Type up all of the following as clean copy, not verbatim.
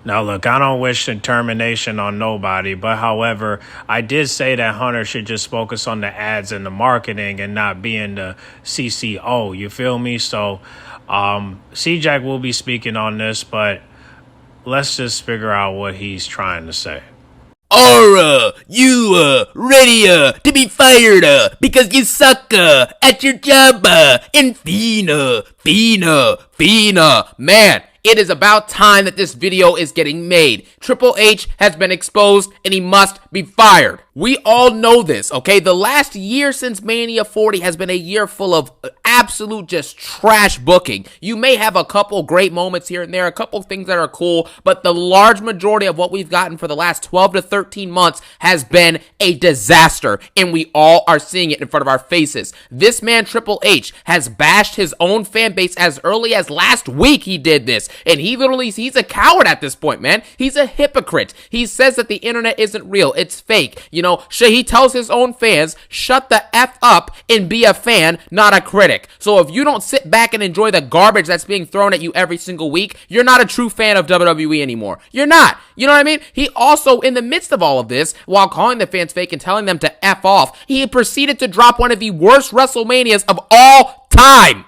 Now, look, I don't wish termination on nobody, but however, I did say that Hunter should just focus on the ads and the marketing and not being the CCO. You feel me? So, CJAX will be speaking on this, but let's just figure out what he's trying to say. You ready to be fired because you suck at your job and Fina. Man, it is about time that this video is getting made. Triple H has been exposed and he must be fired. We all know this, okay? The last year since Mania 40 has been a year full of absolute just trash booking. You may have a couple great moments here and there, a couple things that are cool, but the large majority of what we've gotten for the last 12 to 13 months has been a disaster, and we all are seeing it in front of our faces. This man, Triple H, has bashed his own fan base as early as last week. He did this, and he's a coward at this point, man. He's a hypocrite. He says that the internet isn't real. It's fake. You know, he tells his own fans, shut the F up and be a fan, not a critic. So if you don't sit back and enjoy the garbage that's being thrown at you every single week, you're not a true fan of WWE anymore. You're not. You know what I mean? He also, in the midst of all of this, while calling the fans fake and telling them to F off, he proceeded to drop one of the worst WrestleManias of all time.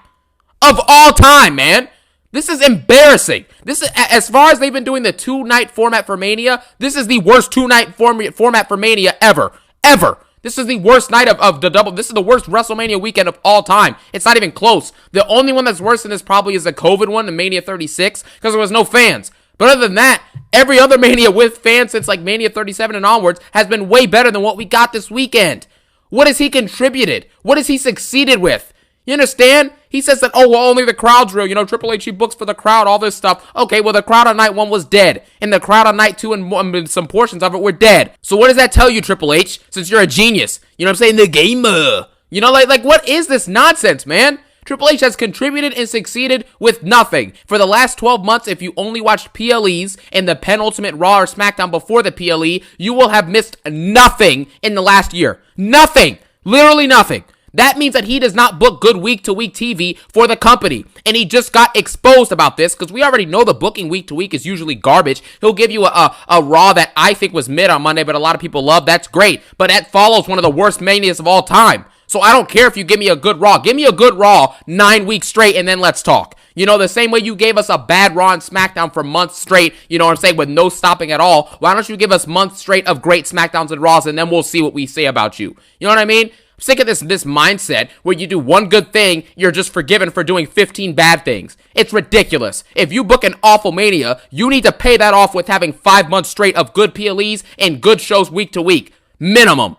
Of all time, man. This is embarrassing. This is, as far as they've been doing the two-night format for Mania, this is the worst two-night format for Mania ever. Ever. This is the worst night of the double. This is the worst WrestleMania weekend of all time. It's not even close. The only one that's worse than this probably is the COVID one, the Mania 36, because there was no fans. But other than that, every other Mania with fans since like Mania 37 and onwards has been way better than what we got this weekend. What has he contributed? What has he succeeded with? You understand? He says that, oh, well, only the crowd's real. You know, Triple H, he books for the crowd, all this stuff. Okay, well, the crowd on night 1 was dead. And the crowd on night 2 and some portions of it were dead. So what does that tell you, Triple H? Since you're a genius. You know what I'm saying? The gamer. You know, like what is this nonsense, man? Triple H has contributed and succeeded with nothing. For the last 12 months, if you only watched PLEs and the penultimate Raw or SmackDown before the PLE, you will have missed nothing in the last year. Nothing. Literally nothing. That means that he does not book good week-to-week TV for the company. And he just got exposed about this because we already know the booking week-to-week is usually garbage. He'll give you a Raw that I think was mid on Monday, but a lot of people love. That's great. But that follows one of the worst Manias of all time. So I don't care if you give me a good Raw. Give me a good Raw 9 weeks straight and then let's talk. You know, the same way you gave us a bad Raw and SmackDown for months straight, you know what I'm saying, with no stopping at all. Why don't you give us months straight of great SmackDowns and Raws and then we'll see what we say about you. You know what I mean? I'm sick of this mindset where you do one good thing, you're just forgiven for doing 15 bad things. It's ridiculous. If you book an awful Mania, you need to pay that off with having 5 months straight of good PLEs and good shows week to week. Minimum.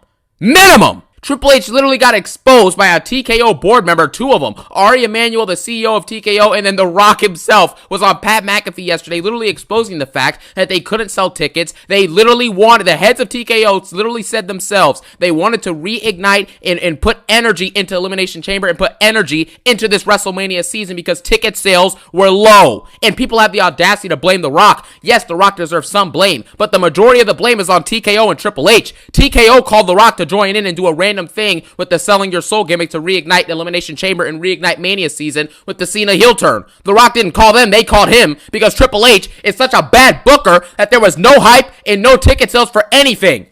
Triple H literally got exposed by a TKO board member, 2 of them. Ari Emanuel, the CEO of TKO, and then The Rock himself was on Pat McAfee yesterday, literally exposing the fact that they couldn't sell tickets. They literally wanted, the heads of TKO literally said themselves, they wanted to reignite and put energy into Elimination Chamber and put energy into this WrestleMania season because ticket sales were low. And people have the audacity to blame The Rock. Yes, The Rock deserves some blame, but the majority of the blame is on TKO and Triple H. TKO called The Rock to join in and do a random thing with the selling your soul gimmick to reignite Elimination Chamber and reignite Mania season with the Cena heel turn. The Rock didn't call them, they called him because Triple H is such a bad booker that there was no hype and no ticket sales for anything.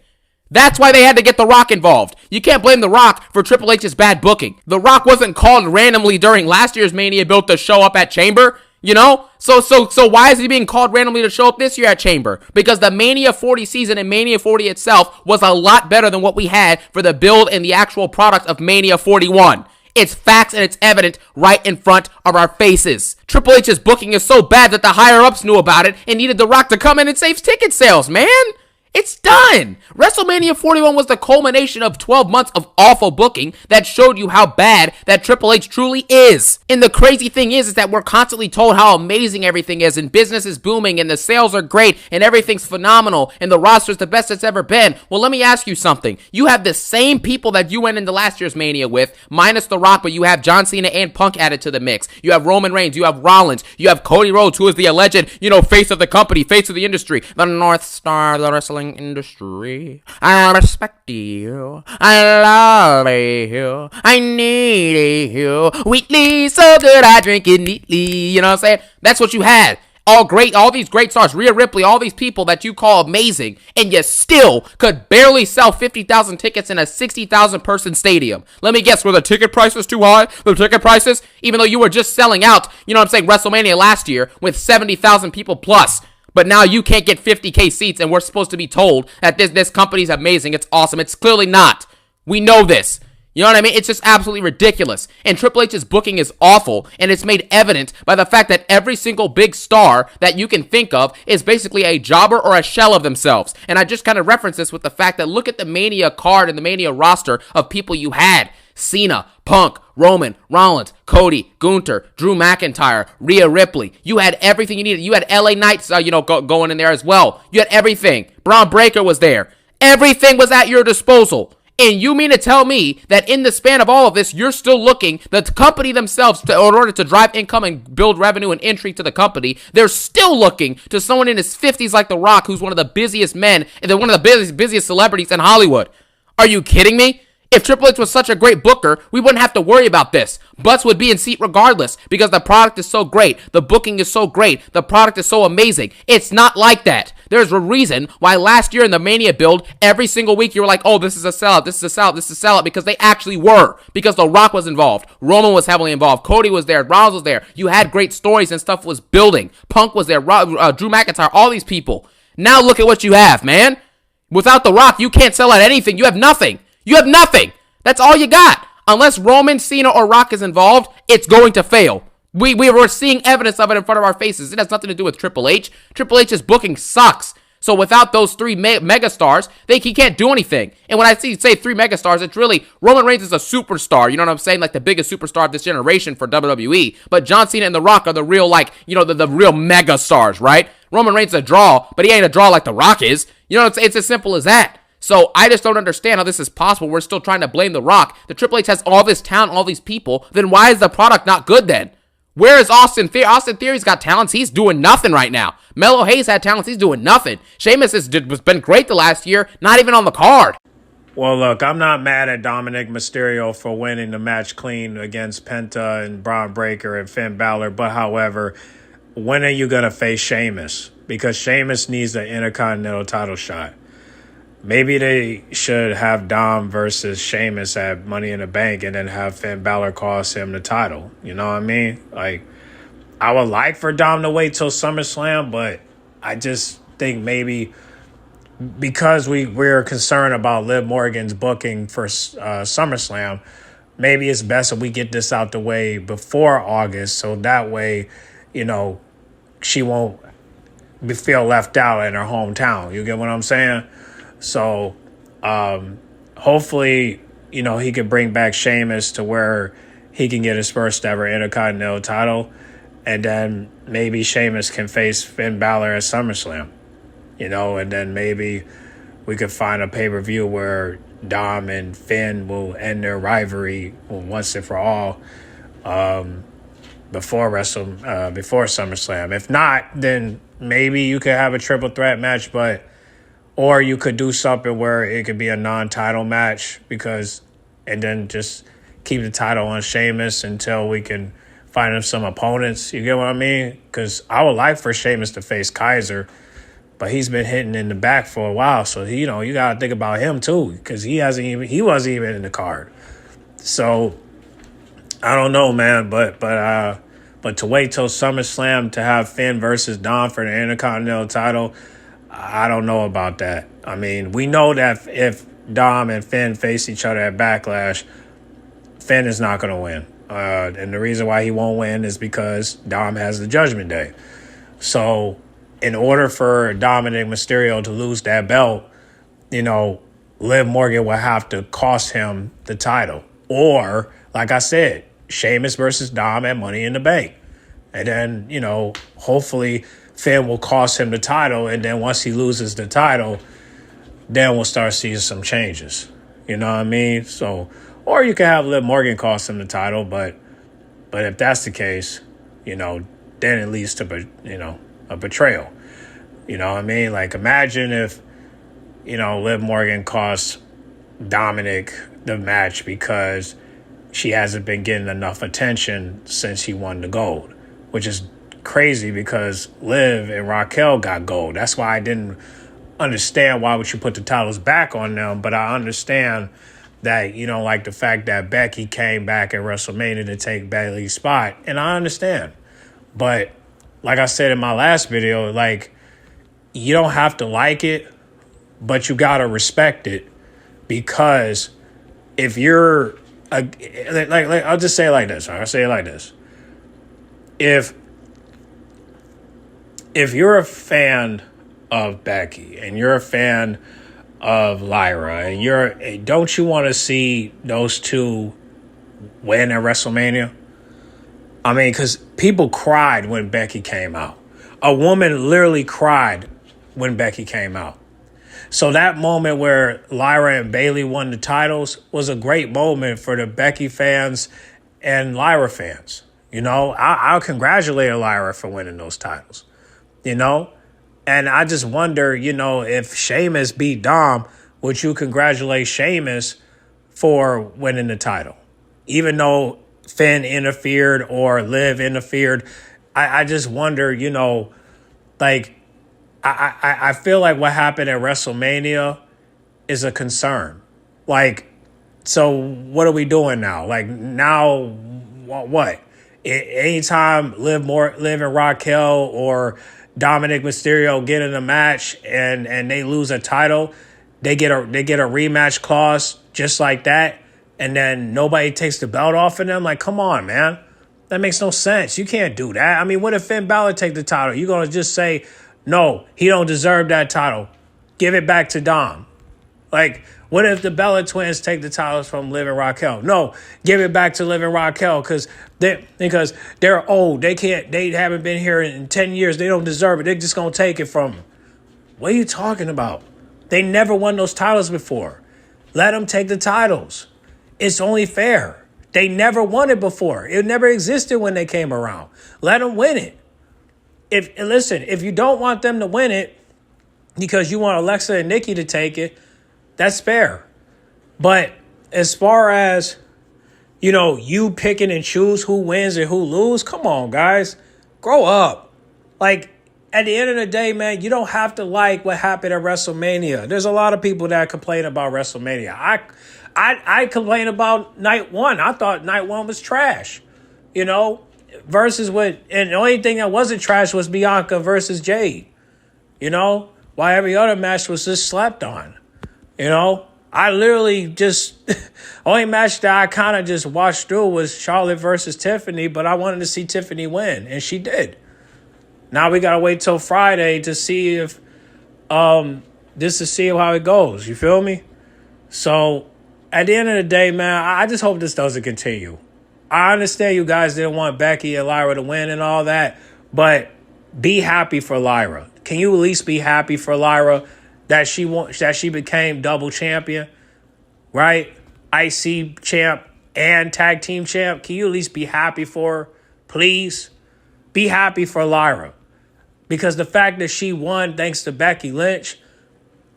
That's why they had to get The Rock involved. You can't blame The Rock for Triple H's bad booking. The Rock wasn't called randomly during last year's Mania built to show up at Chamber. You know? So why is he being called randomly to show up this year at Chamber? Because the Mania 40 season and Mania 40 itself was a lot better than what we had for the build and the actual product of Mania 41. It's facts and it's evident right in front of our faces. Triple H's booking is so bad that the higher-ups knew about it and needed The Rock to come in and save ticket sales, man. It's done! WrestleMania 41 was the culmination of 12 months of awful booking that showed you how bad that Triple H truly is. And the crazy thing is that we're constantly told how amazing everything is and business is booming and the sales are great and everything's phenomenal and the roster's the best it's ever been. Well, let me ask you something. You have the same people that you went into last year's Mania with, minus The Rock, but you have John Cena and Punk added to the mix. You have Roman Reigns, you have Rollins, you have Cody Rhodes, who is the alleged, face of the company, face of the industry, the North Star of the wrestling industry. I respect you. I love you. I need you. Wheatley, so good I drink it neatly. You know what I'm saying? That's what you had. all these great stars, Rhea Ripley, all these people that you call amazing, and you still could barely sell 50,000 tickets in a 60,000 person stadium. Let me guess, were the ticket prices too high? The ticket prices? Even though you were just selling out, you know what I'm saying, WrestleMania last year with 70,000 people plus. But now you can't get 50K seats, and we're supposed to be told that this company's amazing, it's awesome. It's clearly not. We know this. You know what I mean? It's just absolutely ridiculous. And Triple H's booking is awful, and it's made evident by the fact that every single big star that you can think of is basically a jobber or a shell of themselves. And I just kind of reference this with the fact that look at the Mania card and the Mania roster of people you had. Cena, Punk, Roman, Rollins, Cody, Gunther, Drew McIntyre, Rhea Ripley. You had everything you needed. You had LA Knights, going in there as well. You had everything. Braun Breaker was there. Everything was at your disposal. And you mean to tell me that in the span of all of this, you're still looking, the company themselves, in order to drive income and build revenue and entry to the company, they're still looking to someone in his 50s like The Rock, who's one of the busiest men, and one of the busiest celebrities in Hollywood. Are you kidding me? If Triple H was such a great booker, we wouldn't have to worry about this. Butts would be in seat regardless because the product is so great. The booking is so great. The product is so amazing. It's not like that. There's a reason why last year in the Mania build, every single week you were like, oh, this is a sellout, this is a sellout, this is a sellout, because they actually were. Because The Rock was involved. Roman was heavily involved. Cody was there. Rollins was there. You had great stories and stuff was building. Punk was there. Drew McIntyre, all these people. Now look at what you have, man. Without The Rock, you can't sell out anything. You have nothing. You have nothing. That's all you got. Unless Roman, Cena, or Rock is involved, it's going to fail. We were seeing evidence of it in front of our faces. It has nothing to do with Triple H. Triple H's booking sucks. So without those three megastars, he can't do anything. And when I say three megastars, it's really Roman Reigns is a superstar. You know what I'm saying? Like the biggest superstar of this generation for WWE. But John Cena and The Rock are the real, the real megastars, right? Roman Reigns is a draw, but he ain't a draw like The Rock is. You know, it's as simple as that. So I just don't understand how this is possible. We're still trying to blame The Rock. The Triple H has all this talent, all these people. Then why is the product not good then? Where is Austin Theory? Austin Theory's got talents. He's doing nothing right now. Melo Hayes had talents. He's doing nothing. Sheamus has been great the last year. Not even on the card. Well, look, I'm not mad at Dominic Mysterio for winning the match clean against Penta and Braun Breaker and Finn Balor. But however, when are you going to face Sheamus? Because Sheamus needs the Intercontinental title shot. Maybe they should have Dom versus Sheamus at Money in the Bank and then have Finn Balor cost him the title. You know what I mean? Like, I would like for Dom to wait till SummerSlam, but I just think maybe because we're concerned about Liv Morgan's booking for SummerSlam, maybe it's best if we get this out the way before August so that way, she won't feel left out in her hometown. You get what I'm saying? So, hopefully, he can bring back Sheamus to where he can get his first ever Intercontinental title. And then maybe Sheamus can face Finn Balor at SummerSlam. And then maybe we could find a pay-per-view where Dom and Finn will end their rivalry once and for all before SummerSlam. If not, then maybe you could have a triple threat match, or you could do something where it could be a non-title match and then just keep the title on Sheamus until we can find him some opponents. You get what I mean? Because I would like for Sheamus to face Kaiser, but he's been hitting in the back for a while. So, you got to think about him too, because he wasn't even in the card. So, I don't know, man, but to wait till SummerSlam to have Finn versus Dom for the Intercontinental title, I don't know about that. I mean, we know that if Dom and Finn face each other at Backlash, Finn is not going to win. And the reason why he won't win is because Dom has the Judgment Day. So, in order for Dominic Mysterio to lose that belt, Liv Morgan will have to cost him the title. Or, like I said, Sheamus versus Dom at Money in the Bank. And then, hopefully Finn will cost him the title, and then once he loses the title, then we'll start seeing some changes. You know what I mean? So, or you can have Liv Morgan cost him the title, but if that's the case, then it leads to a betrayal. You know what I mean? Like, imagine if Liv Morgan costs Dominic the match because she hasn't been getting enough attention since he won the gold, which is crazy because Liv and Raquel got gold. That's why I didn't understand why would you put the titles back on them. But I understand that, you know, like the fact that Becky came back at WrestleMania to take Bayley's spot. And I understand. But like I said in my last video, like, you don't have to like it, but you got to respect it. Because if you're, I'll just say it like this. I'll say it like this. If you're a fan of Becky and you're a fan of Lyra and don't you want to see those two win at WrestleMania? I mean, because people cried when Becky came out. A woman literally cried when Becky came out. So that moment where Lyra and Bayley won the titles was a great moment for the Becky fans and Lyra fans. You know, I'll congratulate Lyra for winning those titles, you know? And I just wonder, you know, if Sheamus beat Dom, would you congratulate Sheamus for winning the title? Even though Finn interfered or Liv interfered, I just wonder, you know, like, I feel like what happened at WrestleMania is a concern. Like, so what are we doing now? Like, now what? Anytime Liv and Raquel or Dominic Mysterio get in a match and they lose a title, they get a rematch clause just like that, and then nobody takes the belt off of them. Like, come on, man. That makes no sense. You can't do that. I mean, what if Finn Balor take the title? You're going to just say, no, he don't deserve that title. Give it back to Dom. Like, what if the Bella twins take the titles from Liv and Raquel? No, give it back to Liv and Raquel because they're old. They haven't been here in 10 years. They don't deserve it. They're just going to take it from them. What are you talking about? They never won those titles before. Let them take the titles. It's only fair. They never won it before. It never existed when they came around. Let them win it. If you don't want them to win it because you want Alexa and Nikki to take it, that's fair. But as far as, you know, you picking and choose who wins and who loses, come on, guys. Grow up. Like, at the end of the day, man, you don't have to like what happened at WrestleMania. There's a lot of people that complain about WrestleMania. I complain about night one. I thought night one was trash, you know, and the only thing that wasn't trash was Bianca versus Jade, you know, while every other match was just slept on, you know. I literally just, only match that I kind of just watched through was Charlotte versus Tiffany, but I wanted to see Tiffany win, and she did. Now we got to wait till Friday to see if, just to see how it goes, you feel me? So, at the end of the day, man, I just hope this doesn't continue. I understand you guys didn't want Becky and Lyra to win and all that, but be happy for Lyra. Can you at least be happy for Lyra that she became double champion, right? IC champ and tag team champ. Can you at least be happy for her? Please be happy for Lyra, because the fact that she won thanks to Becky Lynch,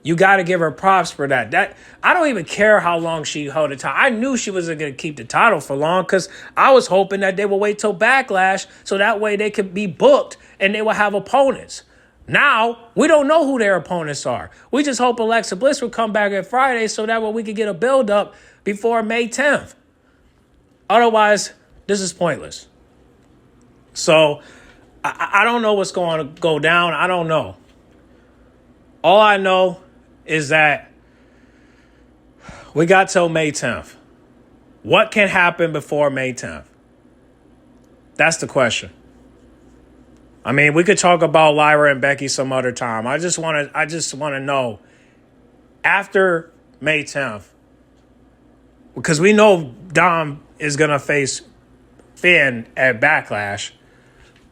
you got to give her props for that. That I don't even care how long she held the title. I knew she wasn't going to keep the title for long because I was hoping that they would wait till Backlash so that way they could be booked and they would have opponents. Now, we don't know who their opponents are. We just hope Alexa Bliss will come back at Friday so that way we can get a build-up before May 10th. Otherwise, this is pointless. So, I don't know what's going to go down. I don't know. All I know is that we got till May 10th. What can happen before May 10th? That's the question. I mean, we could talk about Lyra and Becky some other time. I just want to know after May 10th, because we know Dom is going to face Finn at Backlash.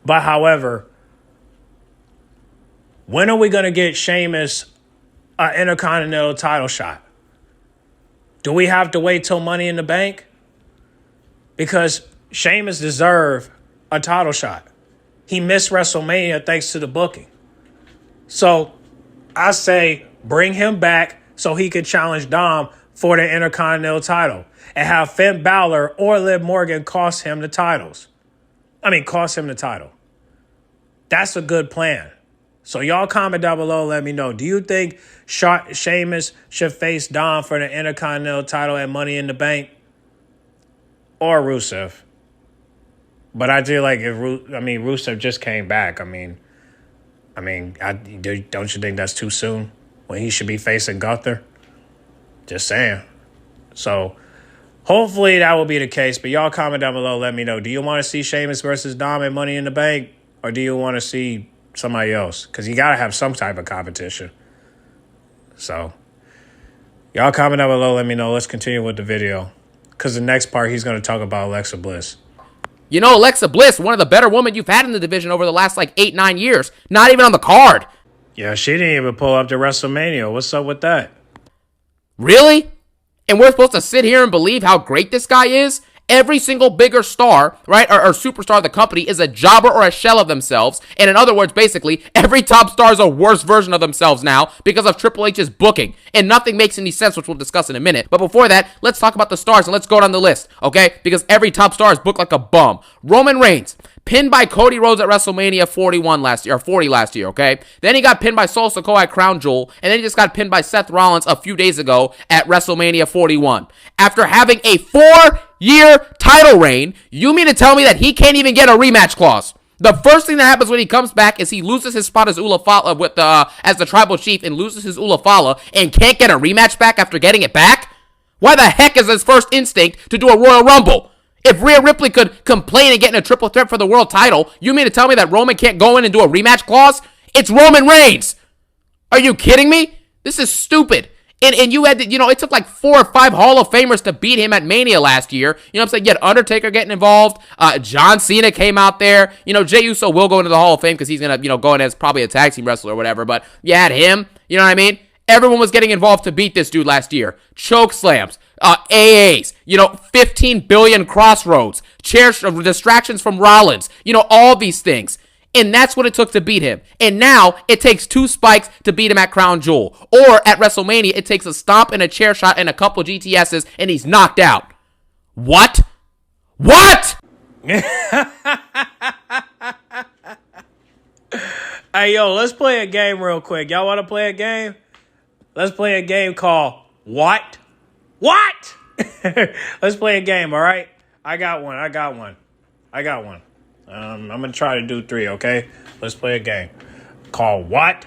But however, when are we going to get Sheamus an Intercontinental title shot? Do we have to wait till Money in the Bank? Because Sheamus deserves a title shot. He missed WrestleMania thanks to the booking. So I say bring him back so he could challenge Dom for the Intercontinental title and have Finn Balor or Liv Morgan cost him the title. That's a good plan. So y'all comment down below. Let me know. Do you think Sheamus should face Dom for the Intercontinental title at Money in the Bank? Or Rusev? But I do like if Rusev just came back. Don't you think that's too soon when he should be facing Gunther? Just saying. So hopefully that will be the case. But y'all comment down below. Let me know. Do you want to see Sheamus versus Dom at Money in the Bank, or do you want to see somebody else? Because you gotta have some type of competition. So y'all comment down below. Let me know. Let's continue with the video. Because the next part, he's going to talk about Alexa Bliss. You know, Alexa Bliss, one of the better women you've had in the division over the last, 8-9 years. Not even on the card. Yeah, she didn't even pull up to WrestleMania. What's up with that? Really? And we're supposed to sit here and believe how great this guy is? Every single bigger star, right, or superstar of the company is a jobber or a shell of themselves. And in other words, basically, every top star is a worse version of themselves now because of Triple H's booking. And nothing makes any sense, which we'll discuss in a minute. But before that, let's talk about the stars and let's go down the list, okay? Because every top star is booked like a bum. Roman Reigns, pinned by Cody Rhodes at WrestleMania 40 last year, okay? Then he got pinned by Solo Sikoa at Crown Jewel, and then he just got pinned by Seth Rollins a few days ago at WrestleMania 41. After having a 4-year title reign, you mean to tell me that he can't even get a rematch clause? The first thing that happens when he comes back is he loses his spot as as the tribal chief and loses his Ulafala and can't get a rematch back after getting it back? Why the heck is his first instinct to do a Royal Rumble? If Rhea Ripley could complain and get in a triple threat for the world title, you mean to tell me that Roman can't go in and do a rematch clause? It's Roman Reigns! Are you kidding me? This is stupid. And you had to, it took 4 or 5 Hall of Famers to beat him at Mania last year. You know what I'm saying? You had Undertaker getting involved. John Cena came out there. Jey Uso will go into the Hall of Fame because he's going to, go in as probably a tag team wrestler or whatever. But you had him. You know what I mean? Everyone was getting involved to beat this dude last year. Choke slams, AAs, 15 billion crossroads, distractions from Rollins, all these things. And that's what it took to beat him. And now it takes 2 spikes to beat him at Crown Jewel. Or at WrestleMania, it takes a stomp and a chair shot and a couple GTSs and he's knocked out. What? What? Hey, yo, let's play a game real quick. Y'all want to play a game? Let's play a game called What? What? Let's play a game, all right? I got one. I'm going to try to do 3, okay? Let's play a game called What?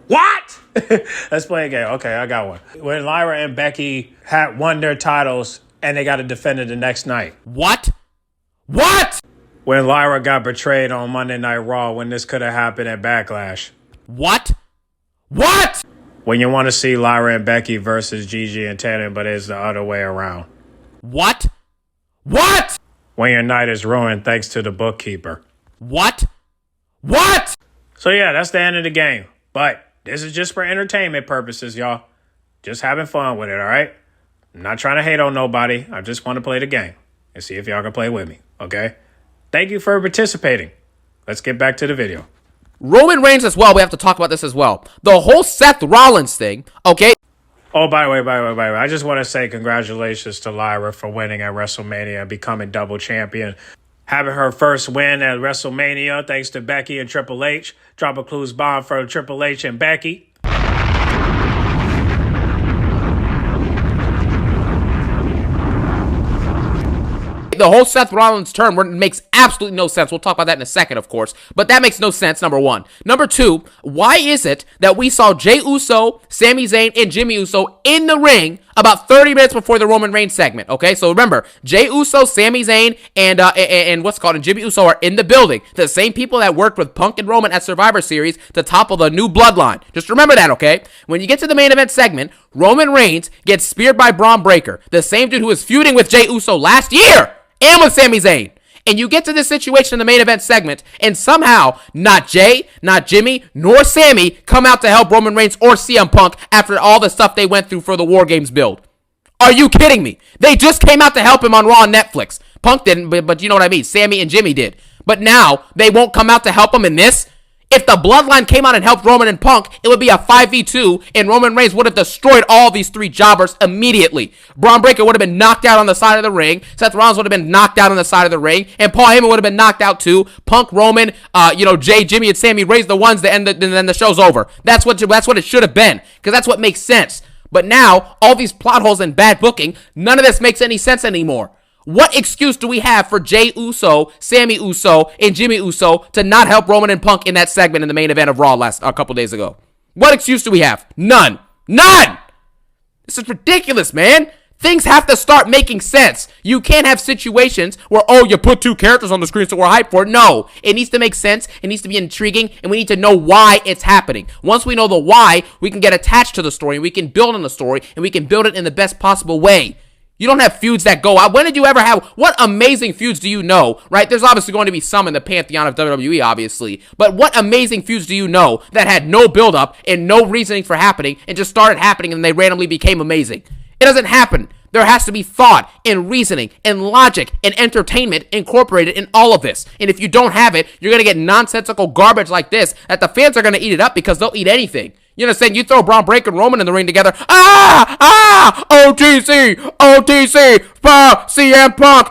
What? Let's play a game. Okay, I got one. When Lyra and Becky had won their titles and they got to defend it the next night. What? What? When Lyra got betrayed on Monday Night Raw when this could have happened at Backlash. What? What? When you want to see Lyra and Becky versus Gigi and Tannen, but it's the other way around. What? What? When your night is ruined thanks to the bookkeeper. What? What? So yeah, that's the end of the game. But this is just for entertainment purposes, y'all. Just having fun with it, all right? I'm not trying to hate on nobody. I just want to play the game and see if y'all can play with me, okay? Thank you for participating. Let's get back to the video. Roman Reigns as well. We have to talk about this as well. The whole Seth Rollins thing, okay? Oh, by the way, I just want to say congratulations to Lyra for winning at WrestleMania and becoming double champion. Having her first win at WrestleMania thanks to Becky and Triple H. Drop a clues bomb for Triple H and Becky. The whole Seth Rollins term makes absolutely no sense. We'll talk about that in a second, of course. But that makes no sense, number one. Number two, why is it that we saw Jey Uso, Sami Zayn, and Jimmy Uso in the ring about 30 minutes before the Roman Reigns segment? Okay, so remember, Jey Uso, Sami Zayn, and Jimmy Uso are in the building. The same people that worked with Punk and Roman at Survivor Series to topple the new bloodline. Just remember that, okay? When you get to the main event segment, Roman Reigns gets speared by Braun Breaker, the same dude who was feuding with Jey Uso last year. And with Sami Zayn. And you get to this situation in the main event segment, and somehow, not Jay, not Jimmy, nor Sammy come out to help Roman Reigns or CM Punk after all the stuff they went through for the War Games build. Are you kidding me? They just came out to help him on Raw and Netflix. Punk didn't, but you know what I mean. Sammy and Jimmy did. But now, they won't come out to help him in this? If the Bloodline came out and helped Roman and Punk, it would be a 5v2, and Roman Reigns would have destroyed all these three jobbers immediately. Braun Breaker would have been knocked out on the side of the ring. Seth Rollins would have been knocked out on the side of the ring, and Paul Heyman would have been knocked out too. Punk, Roman, Jay, Jimmy, and Sammy raised the ones that end, and then the show's over. That's what it should have been, because that's what makes sense. But now, all these plot holes and bad booking, none of this makes any sense anymore. What excuse do we have for Jay Uso, Sammy Uso, and Jimmy Uso to not help Roman and Punk in that segment in the main event of Raw a couple days ago? What excuse do we have? None. None! This is ridiculous, man. Things have to start making sense. You can't have situations where, you put two characters on the screen so we're hyped for it. No, it needs to make sense, it needs to be intriguing, and we need to know why it's happening. Once we know the why, we can get attached to the story, and we can build on the story, and we can build it in the best possible way. You don't have feuds that go out. When did you ever have, what amazing feuds do you know, right? There's obviously going to be some in the pantheon of WWE, obviously. But what amazing feuds do you know that had no build-up and no reasoning for happening and just started happening and they randomly became amazing? It doesn't happen. There has to be thought and reasoning and logic and entertainment incorporated in all of this. And if you don't have it, you're going to get nonsensical garbage like this that the fans are going to eat it up because they'll eat anything. You know what I'm saying? You throw Braun Breaker and Roman in the ring together. OTC, CM Punk,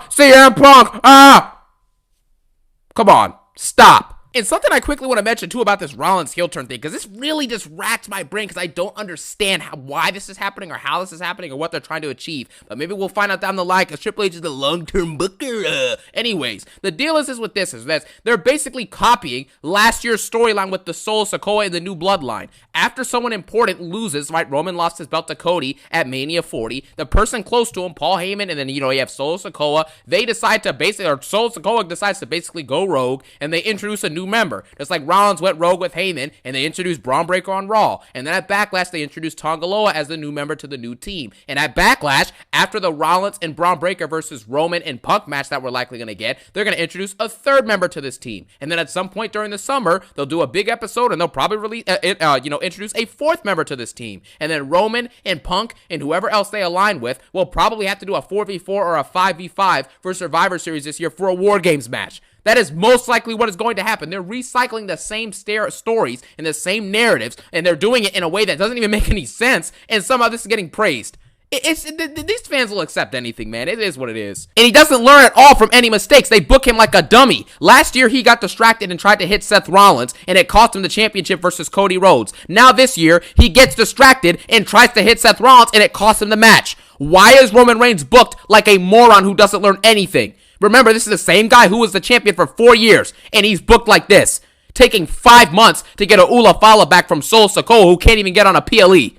Come on, stop. And something I quickly want to mention, too, about this Rollins heel turn thing, because this really just racks my brain, because I don't understand why this is happening, or how this is happening, or what they're trying to achieve. But maybe we'll find out down the line, because Triple H is the long-term booker. Anyways, the deal is with this, they're basically copying last year's storyline with the Solo Sikoa and the New Bloodline. After someone important loses, right, Roman lost his belt to Cody at Mania 40, the person close to him, Paul Heyman, and then, you have Solo Sikoa, they decide to Solo Sikoa decides to basically go rogue, and they introduce a new member. Just like Rollins went rogue with Heyman, and they introduced Braun Breaker on Raw. And then at Backlash, they introduced Tonga Loa as the new member to the new team. And at Backlash, after the Rollins and Braun Breaker versus Roman and Punk match that we're likely going to get, they're going to introduce a third member to this team. And then at some point during the summer, they'll do a big episode, and they'll probably introduce a fourth member to this team. And then Roman and Punk and whoever else they align with will probably have to do a 4v4 or a 5v5 for Survivor Series this year for a War Games match. That is most likely what is going to happen. They're recycling the same stories and the same narratives, and they're doing it in a way that doesn't even make any sense, and somehow this is getting praised. These fans will accept anything, man. It is what it is. And he doesn't learn at all from any mistakes. They book him like a dummy. Last year, he got distracted and tried to hit Seth Rollins, and it cost him the championship versus Cody Rhodes. Now this year, he gets distracted and tries to hit Seth Rollins, and it costs him the match. Why is Roman Reigns booked like a moron who doesn't learn anything? Remember, this is the same guy who was the champion for 4 years, and he's booked like this, taking 5 months to get a Ula Fala back from Solo Sikoa, who can't even get on a PLE.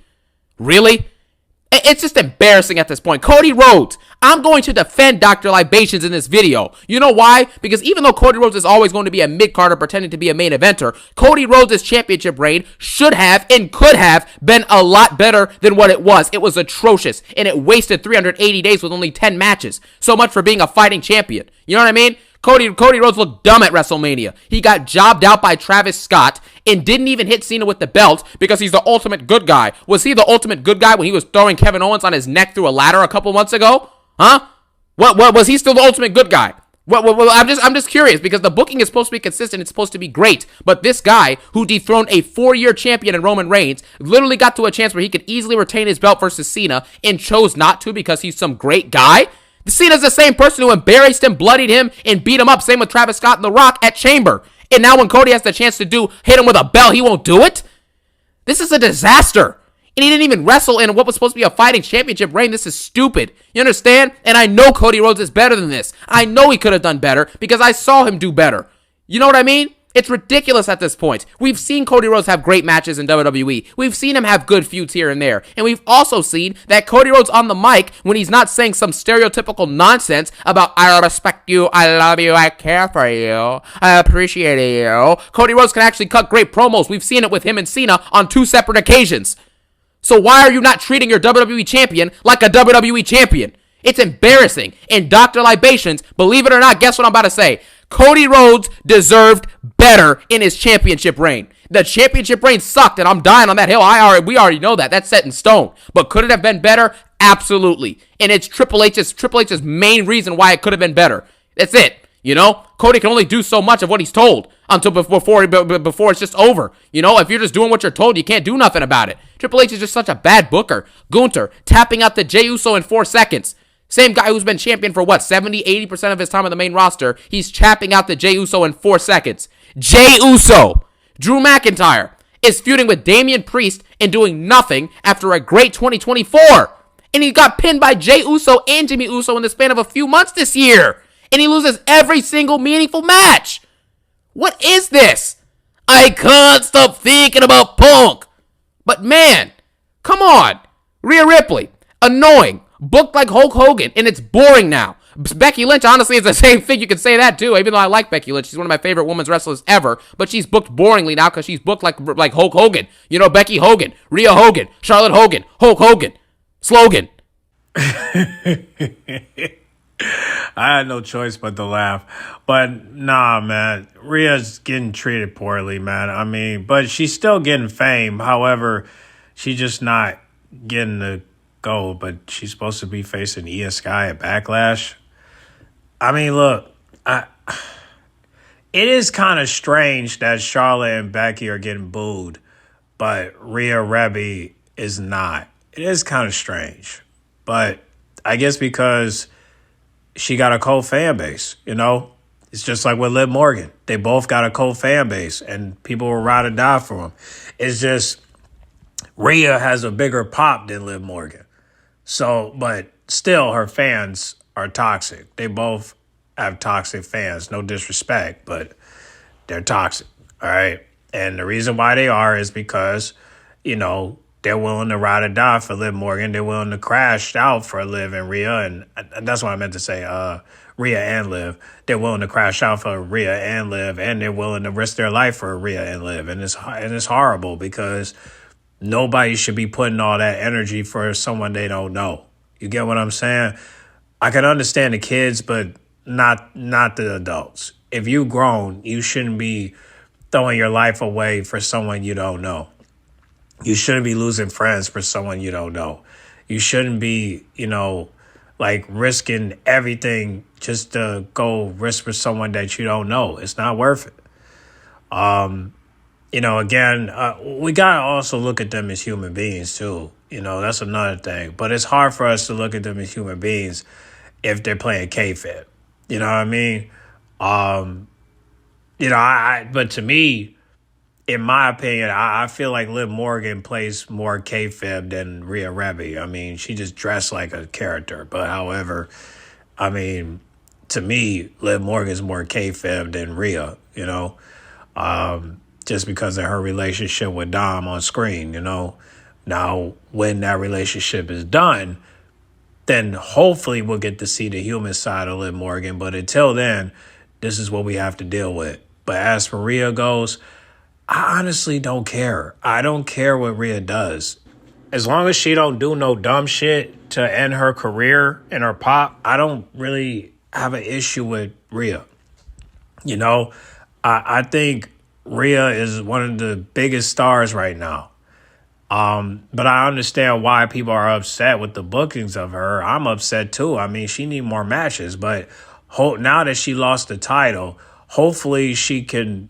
Really? It's just embarrassing at this point. Cody Rhodes, I'm going to defend Dr. Libations in this video. You know why? Because even though Cody Rhodes is always going to be a mid-carder pretending to be a main eventer, Cody Rhodes' championship reign should have and could have been a lot better than what it was. It was atrocious, and it wasted 380 days with only 10 matches. So much for being a fighting champion. You know what I mean? Cody Rhodes looked dumb at WrestleMania. He got jobbed out by Travis Scott and didn't even hit Cena with the belt because he's the ultimate good guy. Was he the ultimate good guy when he was throwing Kevin Owens on his neck through a ladder a couple months ago? Huh? What was he still the ultimate good guy? I'm just curious, because the booking is supposed to be consistent. It's supposed to be great. But this guy who dethroned a 4-year champion in Roman Reigns literally got to a chance where he could easily retain his belt versus Cena and chose not to because he's some great guy. Cena's the same person who embarrassed him, bloodied him, and beat him up. Same with Travis Scott and The Rock at Chamber. And now when Cody has the chance to hit him with a belt, he won't do it? This is a disaster. And he didn't even wrestle in what was supposed to be a fighting championship reign. This is stupid. You understand? And I know Cody Rhodes is better than this. I know he could have done better because I saw him do better. You know what I mean? It's ridiculous at this point. We've seen Cody Rhodes have great matches in WWE. We've seen him have good feuds here and there. And we've also seen that Cody Rhodes on the mic, when he's not saying some stereotypical nonsense about, I respect you, I love you, I care for you, I appreciate you, Cody Rhodes can actually cut great promos. We've seen it with him and Cena on 2 separate occasions. So why are you not treating your WWE champion like a WWE champion? It's embarrassing. And Dr. Libations, believe it or not, guess what I'm about to say? Cody Rhodes deserved better in his championship reign. The championship reign sucked, and I'm dying on that hill. We already know that. That's set in stone. But could it have been better? Absolutely. And it's Triple H's main reason why it could have been better. That's it. You know, Cody can only do so much of what he's told until before it's just over. You know, if you're just doing what you're told, you can't do nothing about it. Triple H is just such a bad booker. Gunther tapping out the Jey Uso in 4 seconds. Same guy who's been champion for what, 70, 80% of his time on the main roster. He's chapping out the Jey Uso in 4 seconds. Jey Uso, Drew McIntyre, is feuding with Damian Priest and doing nothing after a great 2024. And he got pinned by Jey Uso and Jimmy Uso in the span of a few months this year. And he loses every single meaningful match. What is this? I can't stop thinking about Punk. But man, come on. Rhea Ripley, annoying, booked like Hulk Hogan, and it's boring now. Becky Lynch, honestly, is the same thing. You can say that too, even though I like Becky Lynch. She's one of my favorite women's wrestlers ever, but she's booked boringly now because she's booked like Hulk Hogan. You know, Becky Hogan, Rhea Hogan, Charlotte Hogan, Hulk Hogan. Slogan. I had no choice but to laugh. But nah, man, Rhea's getting treated poorly, man. I mean, but she's still getting fame. However, she's just not getting the go. But she's supposed to be facing Io Sky at Backlash. I mean, look, it is kind of strange that Charlotte and Becky are getting booed, but Rhea Ripley is not. It is kind of strange. But I guess because she got a cold fan base, you know? It's just like with Liv Morgan. They both got a cold fan base, and people will ride or die for them. It's just Rhea has a bigger pop than Liv Morgan. So, but still, her fans are toxic. They both have toxic fans. No disrespect, but they're toxic, all right? And the reason why they are is because, you know, they're willing to ride or die for Liv Morgan. They're willing to crash out for Liv and Rhea. And that's what I meant to say, Rhea and Liv. They're willing to crash out for Rhea and Liv. And they're willing to risk their life for Rhea and Liv. And it's horrible because nobody should be putting all that energy for someone they don't know. You get what I'm saying? I can understand the kids, but not the adults. If you've grown, you shouldn't be throwing your life away for someone you don't know. You shouldn't be losing friends for someone you don't know. You shouldn't be, you know, like risking everything just to go risk for someone that you don't know. It's not worth it. You know, again, we got to also look at them as human beings too. You know, that's another thing. But it's hard for us to look at them as human beings if they're playing kayfabe. You know what I mean? You know, but to me, in my opinion, I feel like Liv Morgan plays more kayfabe than Rhea Ripley. I mean, she just dressed like a character. But however, I mean, to me, Liv Morgan's more kayfabe than Rhea, you know, just because of her relationship with Dom on screen, you know. Now, when that relationship is done, then hopefully we'll get to see the human side of Liv Morgan. But until then, this is what we have to deal with. But as for Rhea goes, I honestly don't care. I don't care what Rhea does. As long as she don't do no dumb shit to end her career and her pop, I don't really have an issue with Rhea. You know, I think Rhea is one of the biggest stars right now. But I understand why people are upset with the bookings of her. I'm upset too. I mean, she need more matches, but now that she lost the title, hopefully she can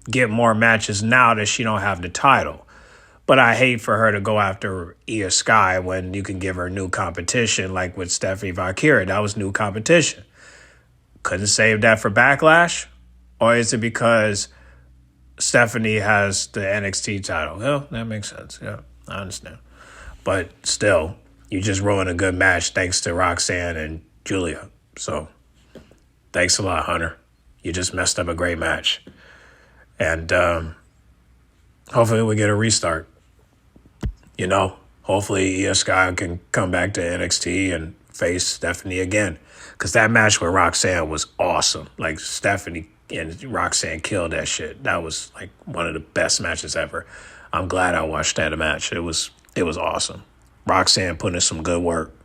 get more matches now that she don't have the title. But I hate for her to go after Io Sky when you can give her new competition, like with Stephanie Valkyria. That was new competition. Couldn't save that for Backlash? Or is it because Stephanie has the NXT title? Well, that makes sense. Yeah, I understand. But still, you just ruined a good match thanks to Roxanne and Julia. So, thanks a lot, Hunter. You just messed up a great match. And hopefully we get a restart. You know, hopefully Io Sky can come back to NXT and face Stephanie again. Because that match with Roxanne was awesome. Like, Stephanie and Roxanne killed that shit. That was, like, one of the best matches ever. I'm glad I watched that match. It was awesome. Roxanne put in some good work.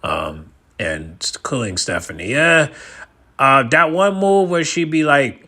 And killing Stephanie. Yeah. That one move where she be like,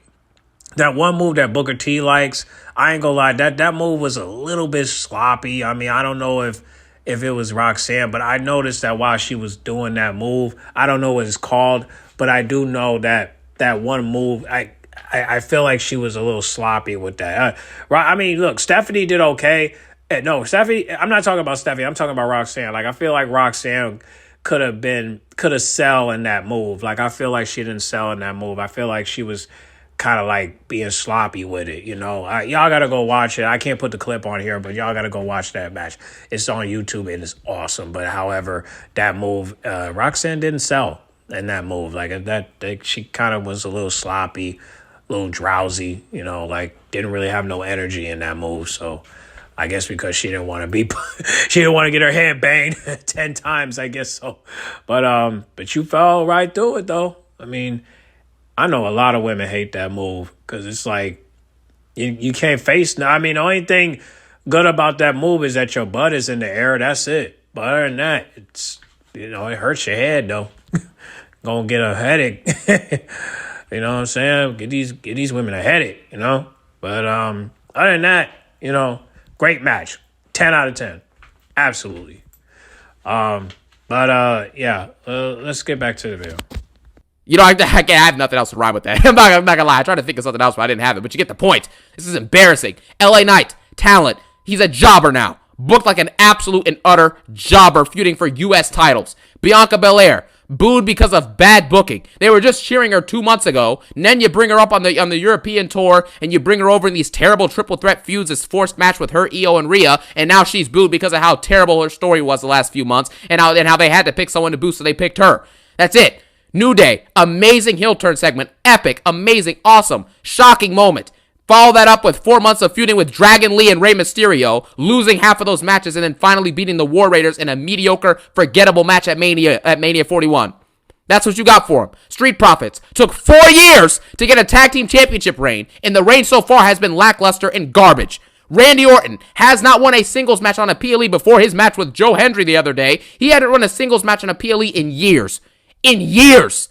that one move that Booker T likes, I ain't gonna lie, that move was a little bit sloppy. I mean, I don't know if it was Roxanne, but I noticed that while she was doing that move, I don't know what it's called, but I do know that that one move, I feel like she was a little sloppy with that. I mean, look, Stephanie did okay. No, Stephanie, I'm not talking about Stephanie. I'm talking about Roxanne. Like, I feel like Roxanne could have sell in that move. Like, I feel like she didn't sell in that move. I feel like she was kind of like being sloppy with it, you know. Y'all gotta go watch it. I can't put the clip on here, but y'all gotta go watch that match. It's on YouTube and it's awesome. But however, that move, Roxanne didn't sell in that move. Like she kind of was a little sloppy, a little drowsy, you know, like didn't really have no energy in that move. So I guess because she didn't want to be, she didn't want to get her head banged 10 times, I guess so. But you fell right through it though. I mean, I know a lot of women hate that move because it's like you can't face. I mean, the only thing good about that move is that your butt is in the air. That's it. But other than that, it's, you know, it hurts your head though. Gonna get a headache. You know what I'm saying? Get these women a headache. You know. But other than that, you know, great match. 10 out of 10. Absolutely. Yeah. Let's get back to the video. You know, I have nothing else to rhyme with that. I'm not gonna lie. I tried to think of something else, but I didn't have it. But you get the point. This is embarrassing. LA Knight, talent. He's a jobber now. Booked like an absolute and utter jobber, feuding for U.S. titles. Bianca Belair, booed because of bad booking. They were just cheering her 2 months ago. And then you bring her up on the European tour, and you bring her over in these terrible triple threat feuds, this forced match with her, Io, and Rhea, and now she's booed because of how terrible her story was the last few months, and how they had to pick someone to boo, so they picked her. That's it. New Day, amazing heel turn segment, epic, amazing, awesome, shocking moment. Follow that up with 4 months of feuding with Dragon Lee and Rey Mysterio, losing half of those matches and then finally beating the War Raiders in a mediocre, forgettable match at Mania 41. That's what you got for him. Street Profits took 4 years to get a tag team championship reign, and the reign so far has been lackluster and garbage. Randy Orton has not won a singles match on a PLE before his match with Joe Hendry the other day. He hadn't run a singles match on a PLE in years. In years.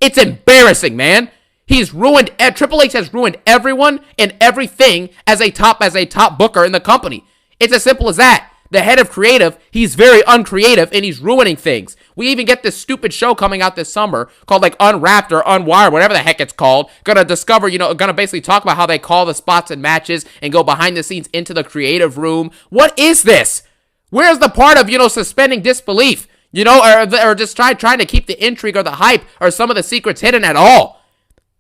It's embarrassing, man. He's ruined, Triple H has ruined everyone and everything as a top booker in the company. It's as simple as that. The head of creative, he's very uncreative and he's ruining things. We even get this stupid show coming out this summer called like Unwrapped or Unwired, whatever the heck it's called. Gonna basically talk about how they call the spots and matches and go behind the scenes into the creative room. What is this? Where's the part of, suspending disbelief? Or just trying to keep the intrigue or the hype or some of the secrets hidden at all.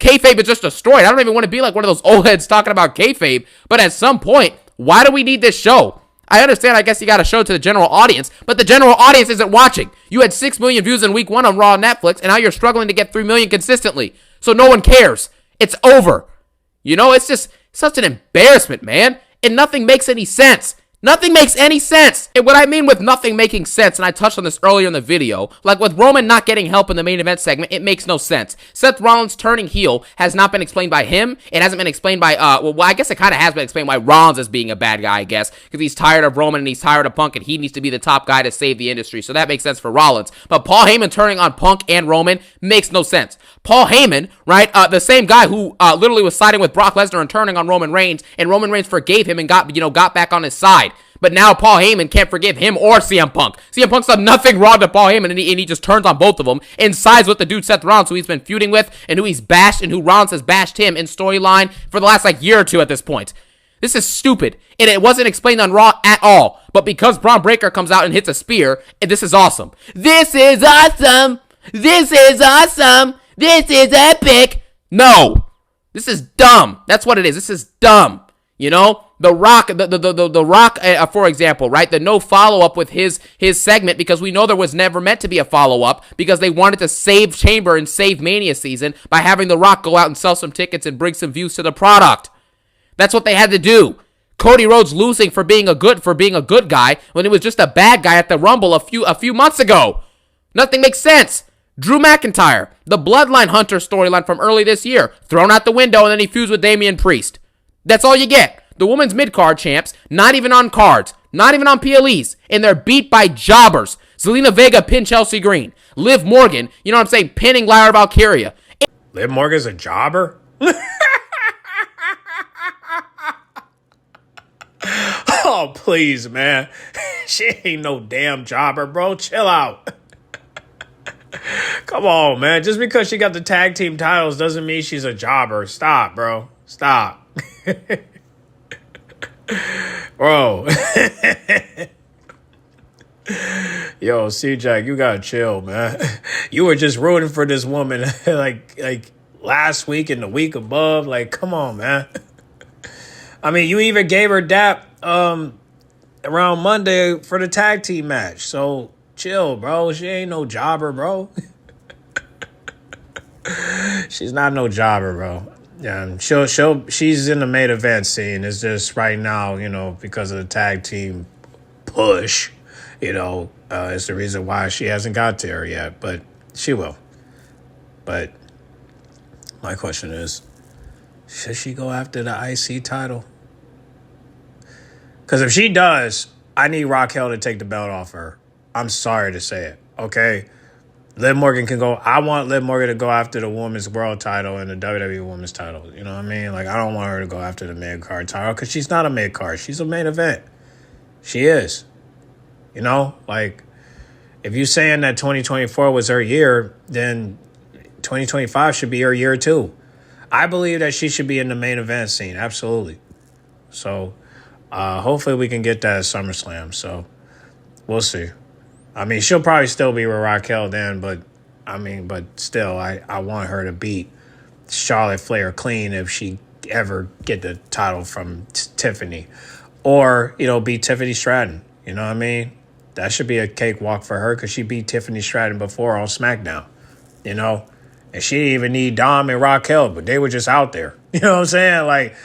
Kayfabe is just destroyed. I don't even want to be like one of those old heads talking about kayfabe, but at some point, why do we need this show? I understand, I guess you got to show it to the general audience, but the general audience isn't watching. You had 6 million views in week 1 on Raw and Netflix, and now you're struggling to get 3 million consistently. So no one cares. It's over. It's just such an embarrassment, man. And nothing makes any sense. Nothing makes any sense. And what I mean with nothing making sense, and I touched on this earlier in the video, like with Roman not getting help in the main event segment, it makes no sense. Seth Rollins turning heel has not been explained by him. It hasn't been explained by, I guess it kind of has been explained by Rollins as being a bad guy, I guess, because he's tired of Roman and he's tired of Punk and he needs to be the top guy to save the industry. So that makes sense for Rollins. But Paul Heyman turning on Punk and Roman makes no sense. Paul Heyman, right, the same guy who literally was siding with Brock Lesnar and turning on Roman Reigns, and Roman Reigns forgave him and got back on his side. But now Paul Heyman can't forgive him or CM Punk. CM Punk's done nothing wrong to Paul Heyman, and he just turns on both of them and sides with the dude Seth Rollins, who he's been feuding with, and who he's bashed, and who Rollins has bashed him in storyline for the last year or two at this point. This is stupid, and it wasn't explained on Raw at all. But because Braun Breaker comes out and hits a spear, this is awesome. This is awesome. This is awesome. This is epic. No, this is dumb. That's what it is. This is dumb. The Rock, the Rock, for example, right? The no follow-up with his segment, because we know there was never meant to be a follow-up, because they wanted to save Chamber and save Mania season by having The Rock go out and sell some tickets and bring some views to the product. That's what they had to do. Cody Rhodes losing for being a good guy when he was just a bad guy at the Rumble a few months ago. Nothing makes sense. Drew McIntyre, the Bloodline Hunter storyline from early this year, thrown out the window, and then he feuds with Damian Priest. That's all you get. The women's mid-card champs, not even on cards, not even on PLEs, and they're beat by jobbers. Zelina Vega pinned Chelsea Green. Liv Morgan, pinning Lyra Valkyria. Liv Morgan's a jobber? Oh, please, man. She ain't no damn jobber, bro. Chill out. Come on, man. Just because she got the tag team titles doesn't mean she's a jobber. Stop, bro. Stop. Bro. Yo, CJAX, you gotta chill, man. You were just rooting for this woman like last week and the week above. Like, come on, man. I mean, you even gave her dap around Monday for the tag team match. So chill, bro. She ain't no jobber, bro. She's not no jobber, bro. Yeah, she's in the main event scene. It's just right now, because of the tag team push, it's the reason why she hasn't got there yet, but she will. But my question is, should she go after the IC title? Because if she does, I need Raquel to take the belt off her. I'm sorry to say it, okay? Liv Morgan can go. I want Liv Morgan to go after the women's world title and the WWE women's title. You know what I mean? Like, I don't want her to go after the mid-card title because she's not a mid-card. She's a main event. She is. Like, if you're saying that 2024 was her year, then 2025 should be her year too. I believe that she should be in the main event scene. Absolutely. So, hopefully we can get that at SummerSlam. So, we'll see. I mean, she'll probably still be with Raquel then, but still, I want her to beat Charlotte Flair clean if she ever get the title from Tiffany. Or, beat Tiffany Stratton. You know what I mean? That should be a cakewalk for her because she beat Tiffany Stratton before on SmackDown. And she didn't even need Dom and Raquel, but they were just out there. You know what I'm saying? Like,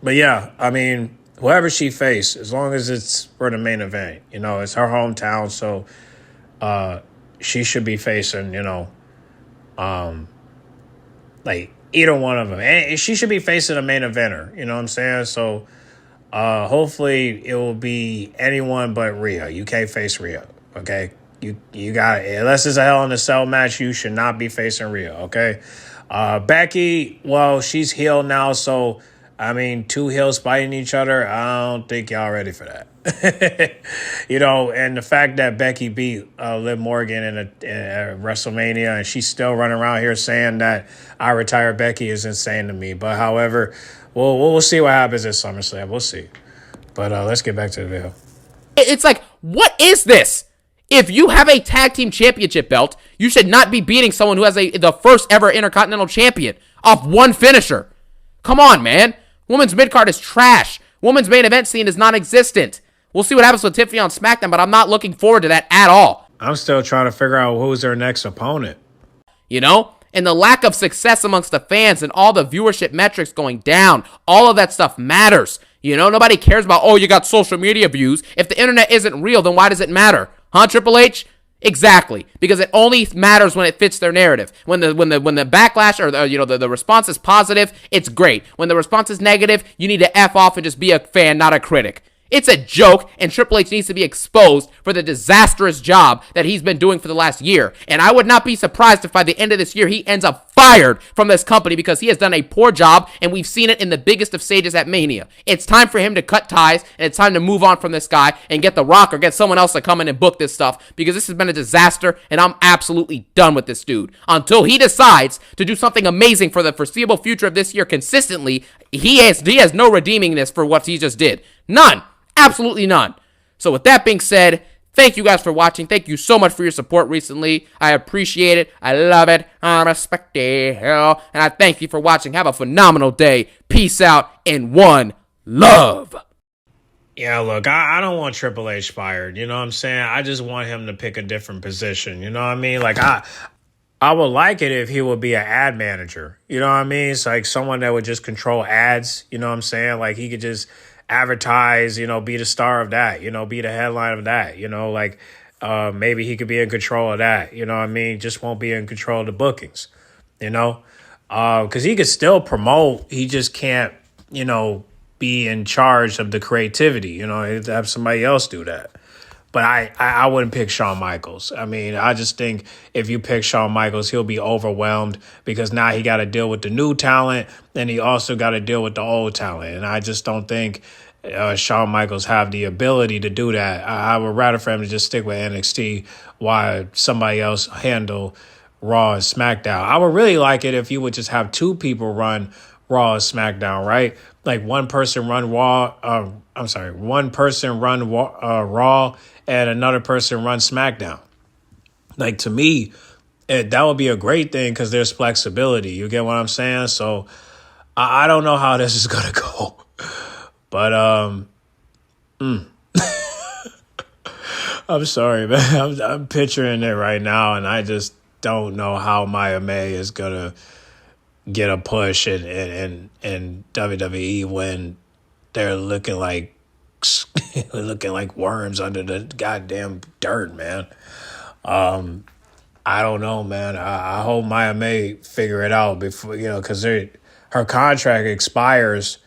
but yeah, I mean, whoever she faced, as long as it's for the main event, it's her hometown, so she should be facing, like either one of them. And she should be facing a main eventer, you know what I'm saying? So hopefully it will be anyone but Rhea. You can't face Rhea, okay? You got it. Unless it's a Hell in a Cell match, you should not be facing Rhea, okay? Becky, well, she's healed now, so two heels fighting each other, I don't think y'all ready for that. And the fact that Becky beat Liv Morgan in a WrestleMania and she's still running around here saying that I retired Becky is insane to me. But however, we'll see what happens at SummerSlam. We'll see. But let's get back to the video. It's like, what is this? If you have a tag team championship belt, you should not be beating someone who has the first ever Intercontinental Champion off one finisher. Come on, man. Women's mid-card is trash. Women's main event scene is non-existent. We'll see what happens with Tiffany on SmackDown, but I'm not looking forward to that at all. I'm still trying to figure out who's their next opponent. And the lack of success amongst the fans and all the viewership metrics going down, all of that stuff matters. Nobody cares about, you got social media views. If the internet isn't real, then why does it matter? Huh, Triple H? Exactly, because it only matters when it fits their narrative. When the backlash or the response is positive, it's great. When the response is negative, you need to F off and just be a fan, not a critic. It's a joke, and Triple H needs to be exposed for the disastrous job that he's been doing for the last year. And I would not be surprised if by the end of this year he ends up fired from this company because he has done a poor job, and we've seen it in the biggest of stages at Mania. It's time for him to cut ties, and it's time to move on from this guy and get The Rock or get someone else to come in and book this stuff because this has been a disaster, and I'm absolutely done with this dude. Until he decides to do something amazing for the foreseeable future of this year consistently, he has no redeeming this for what he just did. None. Absolutely none. So with that being said, thank you guys for watching. Thank you so much for your support recently. I appreciate it. I love it. I respect it. And I thank you for watching. Have a phenomenal day. Peace out and one love. Yeah, look, I don't want Triple H fired. You know what I'm saying? I just want him to pick a different position. You know what I mean? Like, I would like it if he would be an ad manager. You know what I mean? It's like someone that would just control ads. You know what I'm saying? Like, he could just advertise, be the star of that, be the headline of that, maybe he could be in control of that, you know what I mean? Just won't be in control of the bookings, because he could still promote. He just can't, be in charge of the creativity, have somebody else do that. But I wouldn't pick Shawn Michaels. I just think if you pick Shawn Michaels, he'll be overwhelmed because now he got to deal with the new talent and he also got to deal with the old talent. And I just don't think Shawn Michaels have the ability to do that. I would rather for him to just stick with NXT while somebody else handle Raw and SmackDown. I would really like it if you would just have two people run Raw and SmackDown, right? Like one person run Raw. One person run Raw and another person run SmackDown. Like, to me, that would be a great thing because there's flexibility. You get what I'm saying? So I don't know how this is gonna go, but I'm sorry, man. I'm picturing it right now, and I just don't know how Maya May is gonna get a push in WWE when they're looking like worms under the goddamn dirt, man. I don't know, man. I hope Maya May figure it out before, because her contract expires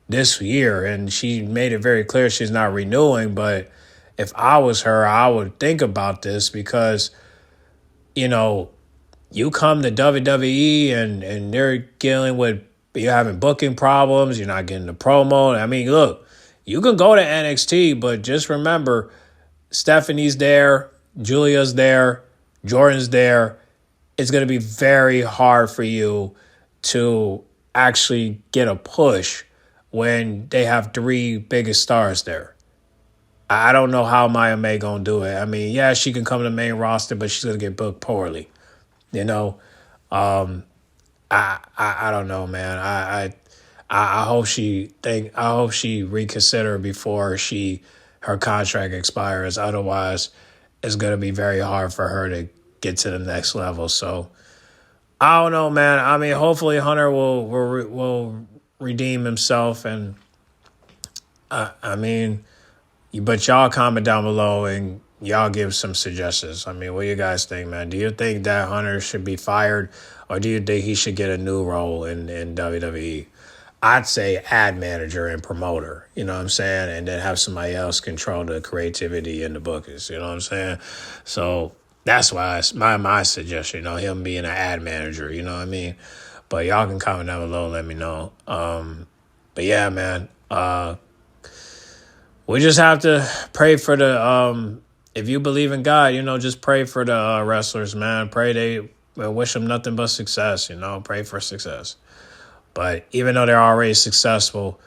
this year, and she made it very clear she's not renewing. But if I was her, I would think about this because, you come to WWE and they're dealing with, you're having booking problems, you're not getting the promo. I mean, look, you can go to NXT, but just remember, Stephanie's there, Julia's there, Jordan's there. It's going to be very hard for you to actually get a push when they have three biggest stars there. I don't know how Maya May going to do it. I mean, yeah, she can come to the main roster, but she's going to get booked poorly. I don't know, man. I hope she reconsider before her contract expires. Otherwise, it's gonna be very hard for her to get to the next level. So I don't know, man. I mean, hopefully Hunter will redeem himself, and but y'all comment down below and y'all give some suggestions. I mean, what do you guys think, man? Do you think that Hunter should be fired, or do you think he should get a new role in WWE? I'd say ad manager and promoter, you know what I'm saying? And then have somebody else control the creativity and the bookings, you know what I'm saying? So that's why it's my suggestion, him being an ad manager, you know what I mean? But y'all can comment down below and let me know. But yeah, man, we just have to pray for the, if you believe in God, just pray for the wrestlers, man. Wish them nothing but success, pray for success. But even though they're already successful,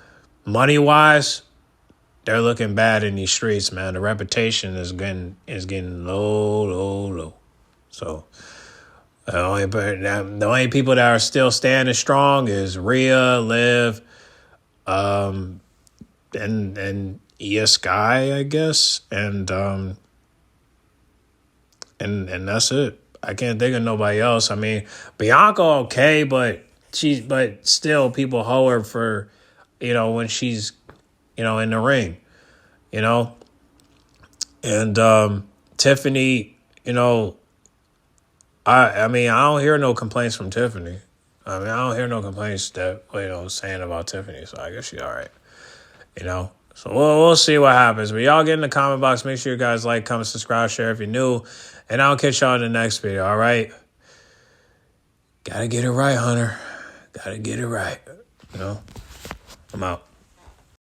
money-wise, they're looking bad in these streets, man. The reputation is getting low. So the only people that are still standing strong is Rhea, Liv, and Io Sky, I guess, and that's it. I can't think of nobody else. I mean, Bianca okay, but still people hoe her for, when she's, in the ring, and Tiffany, I mean, I don't hear no complaints from Tiffany. I mean, I don't hear no complaints that, saying about Tiffany. So I guess she's all right, So we'll see what happens. But y'all get in the comment box. Make sure you guys like, comment, subscribe, share if you're new. And I'll catch y'all in the next video, all right? Gotta get it right, Hunter. Gotta get it right. I'm out.